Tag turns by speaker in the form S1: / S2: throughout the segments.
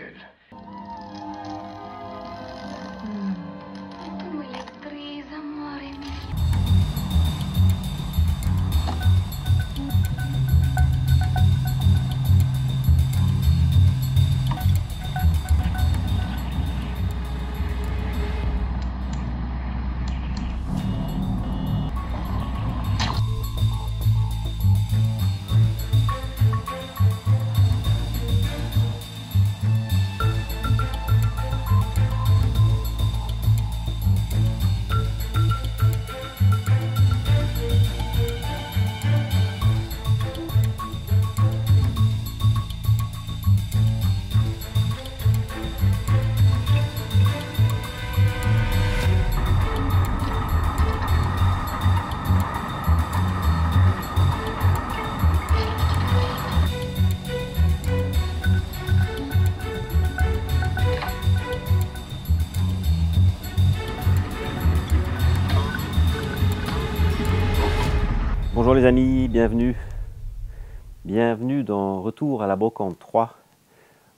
S1: ciel.
S2: Tu m'électrises, amore mio.
S3: Bonjour les amis, bienvenue dans Retour à la Brocante 3.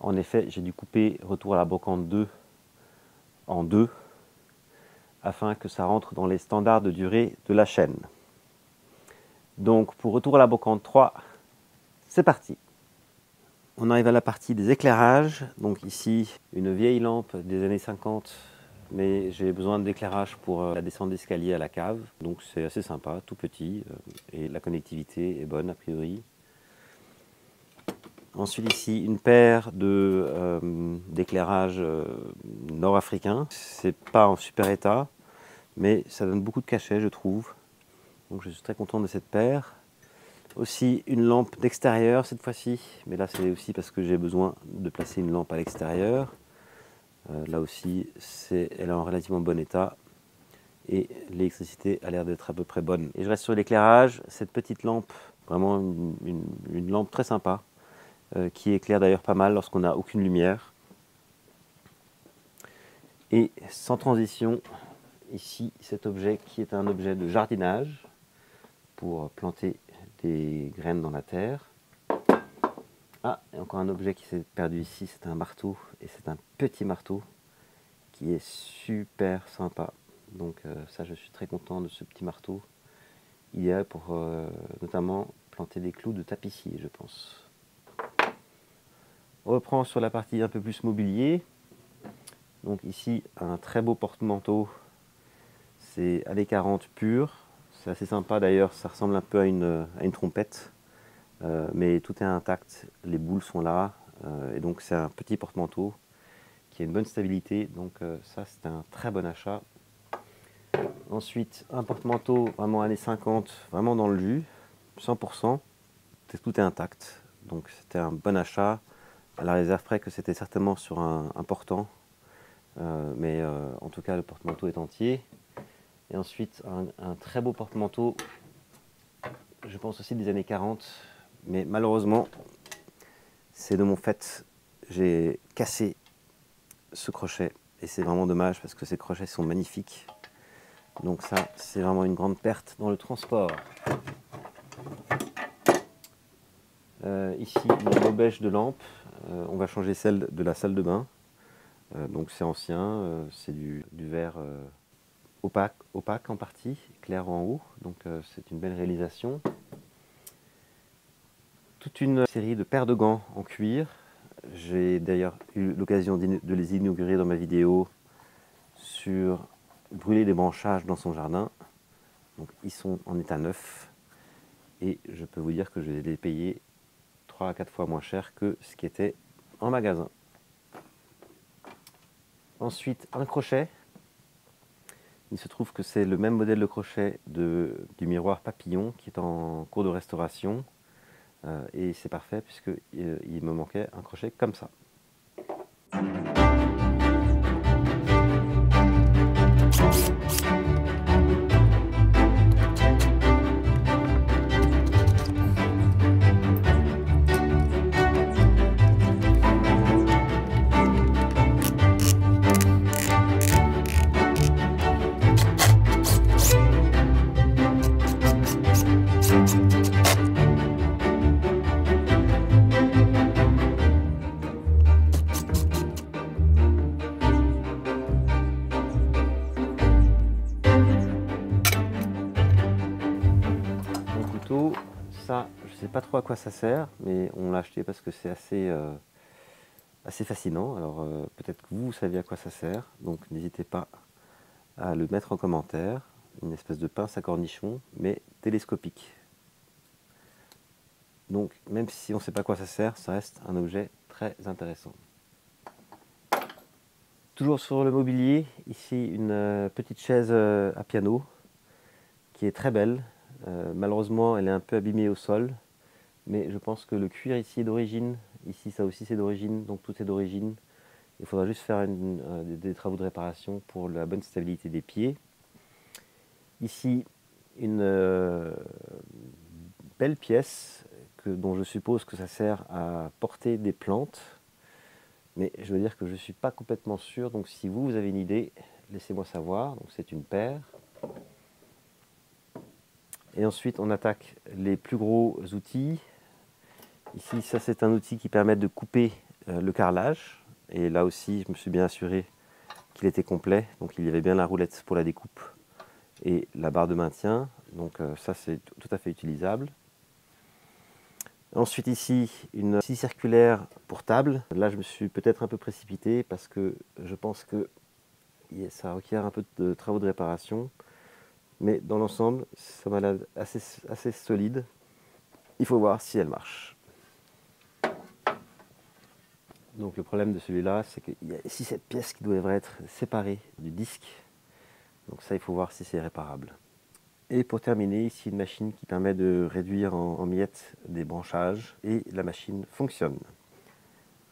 S3: En effet, j'ai dû couper Retour à la Brocante 2 en deux afin que ça rentre dans les standards de durée de la chaîne. Donc pour Retour à la Brocante 3, c'est parti. On arrive à la partie des éclairages. Donc ici, une vieille lampe des années 50, mais j'ai besoin d'éclairage pour la descente d'escalier à la cave. Donc c'est assez sympa, tout petit, et la connectivité est bonne a priori. Ensuite ici, une paire d'éclairage nord-africain. C'est pas en super état, mais ça donne beaucoup de cachet, je trouve. Donc je suis très content de cette paire. Aussi une lampe d'extérieur cette fois-ci, mais là c'est aussi parce que j'ai besoin de placer une lampe à l'extérieur. Là aussi, elle est en relativement bon état et l'électricité a l'air d'être à peu près bonne. Et je reste sur l'éclairage, cette petite lampe, vraiment une lampe très sympa, qui éclaire d'ailleurs pas mal lorsqu'on n'a aucune lumière. Et sans transition, ici cet objet qui est un objet de jardinage pour planter des graines dans la terre. Ah, et encore un objet qui s'est perdu ici, c'est un marteau, et c'est un petit marteau qui est super sympa. Donc ça, je suis très content de ce petit marteau, idéal pour notamment planter des clous de tapissier, je pense. On reprend sur la partie un peu plus mobilier. Donc ici, un très beau porte-manteau, c'est AD40 pur, c'est assez sympa d'ailleurs, ça ressemble un peu à une trompette. Mais tout est intact, les boules sont là, et donc c'est un petit porte-manteau qui a une bonne stabilité, donc ça c'est un très bon achat. Ensuite un porte-manteau vraiment années 50, vraiment dans le jus, 100%, tout est intact, donc c'était un bon achat, à la réserve près que c'était certainement sur un portant, mais en tout cas le porte-manteau est entier. Et ensuite un très beau porte-manteau, je pense aussi des années 40, mais malheureusement, c'est de mon fait, j'ai cassé ce crochet et c'est vraiment dommage parce que ces crochets sont magnifiques. Donc ça, c'est vraiment une grande perte dans le transport. Ici, une bobèche de lampe. On va changer celle de la salle de bain. Donc c'est ancien, c'est du verre opaque en partie, clair en haut. Donc c'est une belle réalisation. Toute une série de paires de gants en cuir. J'ai d'ailleurs eu l'occasion de les inaugurer dans ma vidéo sur brûler des branchages dans son jardin. Donc ils sont en état neuf et je peux vous dire que je les ai payés 3 à 4 fois moins cher que ce qui était en magasin. Ensuite un crochet. Il se trouve que c'est le même modèle de crochet du miroir papillon qui est en cours de restauration. Et c'est parfait puisqu'il me manquait un crochet comme ça. ne sais pas trop à quoi ça sert, mais on l'a acheté parce que c'est assez fascinant. Alors peut-être que vous savez à quoi ça sert, donc n'hésitez pas à le mettre en commentaire. Une espèce de pince à cornichon, mais télescopique. Donc même si on ne sait pas à quoi ça sert, ça reste un objet très intéressant. Toujours sur le mobilier, ici une petite chaise à piano qui est très belle. Malheureusement elle est un peu abîmée au sol, mais je pense que le cuir ici est d'origine. Ici ça aussi c'est d'origine, donc tout est d'origine. Il faudra juste faire des travaux de réparation pour la bonne stabilité des pieds. Ici une belle pièce dont je suppose que ça sert à porter des plantes. Mais je veux dire que je ne suis pas complètement sûr, donc si vous avez une idée, laissez-moi savoir. Donc c'est une paire. Et ensuite on attaque les plus gros outils. Ici ça c'est un outil qui permet de couper le carrelage. Et là aussi je me suis bien assuré qu'il était complet. Donc il y avait bien la roulette pour la découpe et la barre de maintien. Donc ça c'est tout à fait utilisable. Ensuite ici, une scie circulaire pour table. Là je me suis peut-être un peu précipité parce que je pense que ça requiert un peu de travaux de réparation. Mais dans l'ensemble, ça m'a l'air assez solide. Il faut voir si elle marche. Donc le problème de celui-là, c'est qu'il y a ici cette pièce qui devrait être séparée du disque. Donc ça, il faut voir si c'est réparable. Et pour terminer, ici une machine qui permet de réduire en miettes des branchages et la machine fonctionne.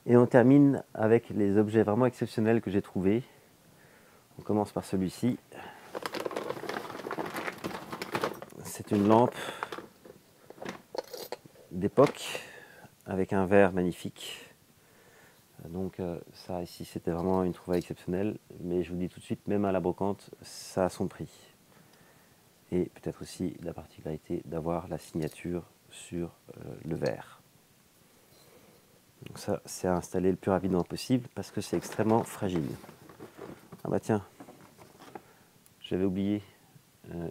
S3: Et on termine avec les objets vraiment exceptionnels que j'ai trouvés. On commence par celui-ci. C'est une lampe d'époque avec un verre magnifique. Donc ça ici c'était vraiment une trouvaille exceptionnelle, mais je vous dis tout de suite, même à la brocante, ça a son prix. Et peut-être aussi la particularité d'avoir la signature sur le verre. Donc ça c'est à installer le plus rapidement possible parce que c'est extrêmement fragile. Ah bah tiens, j'avais oublié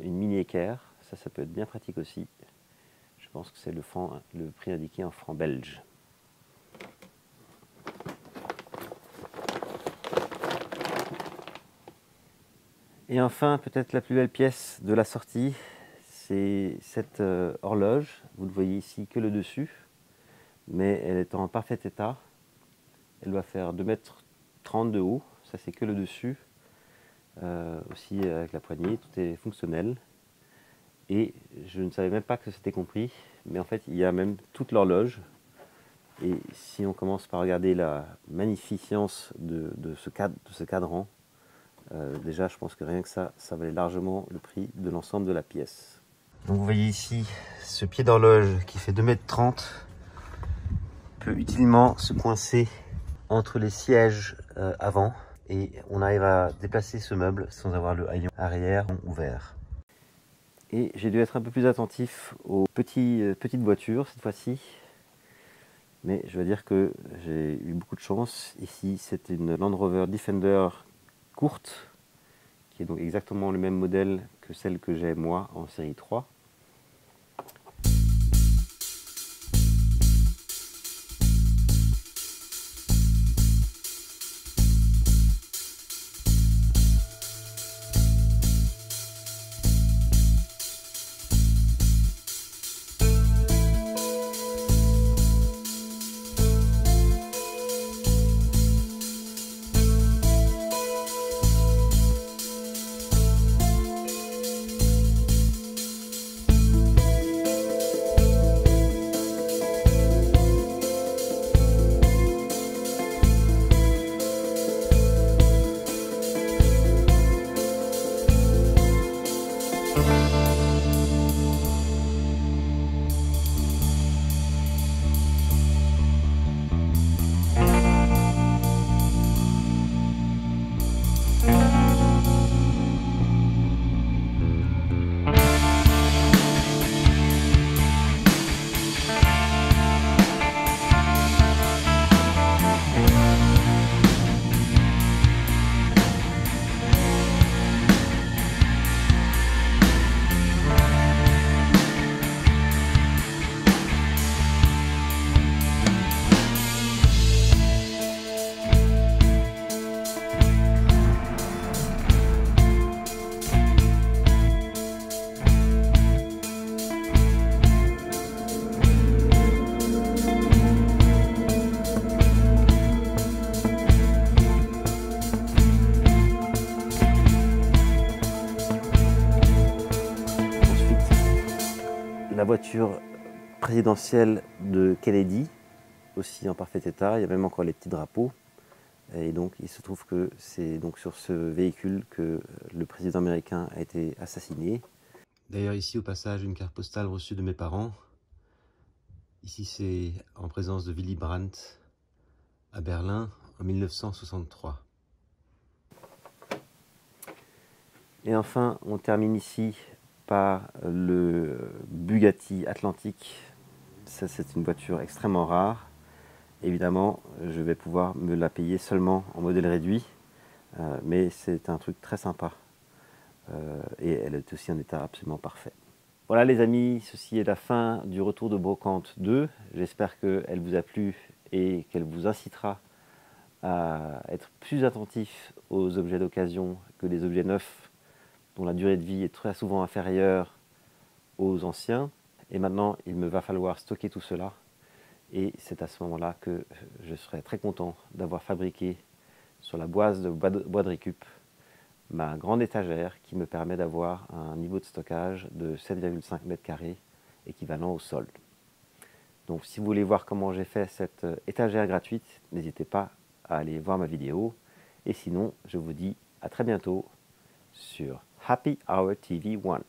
S3: une mini équerre, ça peut être bien pratique aussi. Je pense que c'est le prix indiqué en francs belges. Et enfin, peut-être la plus belle pièce de la sortie, c'est cette horloge. Vous ne voyez ici que le dessus, mais elle est en parfait état. Elle doit faire 2,30 m de haut, ça c'est que le dessus. Aussi avec la poignée, tout est fonctionnel. Et je ne savais même pas que c'était compris, mais en fait il y a même toute l'horloge. Et si on commence par regarder la magnificence de ce cadran, déjà je pense que rien que ça valait largement le prix de l'ensemble de la pièce. Donc vous voyez ici ce pied d'horloge qui fait 2,30 m peut utilement se coincer entre les sièges avant et on arrive à déplacer ce meuble sans avoir le haillon arrière ouvert. Et j'ai dû être un peu plus attentif aux petites voitures cette fois-ci. Mais je veux dire que j'ai eu beaucoup de chance. Ici, c'est une Land Rover Defender courte, qui est donc exactement le même modèle que celle que j'ai moi en série 3. voiture présidentielle de Kennedy, aussi en parfait état. Il y a même encore les petits drapeaux. Et donc, il se trouve que c'est donc sur ce véhicule que le président américain a été assassiné. D'ailleurs, ici, au passage, une carte postale reçue de mes parents. Ici, c'est en présence de Willy Brandt à Berlin en 1963. Et enfin, on termine ici par le Bugatti Atlantique. Ça, c'est une voiture extrêmement rare. Évidemment, je vais pouvoir me la payer seulement en modèle réduit, mais c'est un truc très sympa. Et elle est aussi en état absolument parfait. Voilà les amis, ceci est la fin du retour de Brocante 2. J'espère qu'elle vous a plu et qu'elle vous incitera à être plus attentif aux objets d'occasion que les objets neufs dont la durée de vie est très souvent inférieure aux anciens. Et maintenant, il me va falloir stocker tout cela. Et c'est à ce moment-là que je serai très content d'avoir fabriqué sur la boîte de bois de récup ma grande étagère qui me permet d'avoir un niveau de stockage de 7,5 m², équivalent au sol. Donc si vous voulez voir comment j'ai fait cette étagère gratuite, n'hésitez pas à aller voir ma vidéo. Et sinon, je vous dis à très bientôt sur Happy Hour TV 1.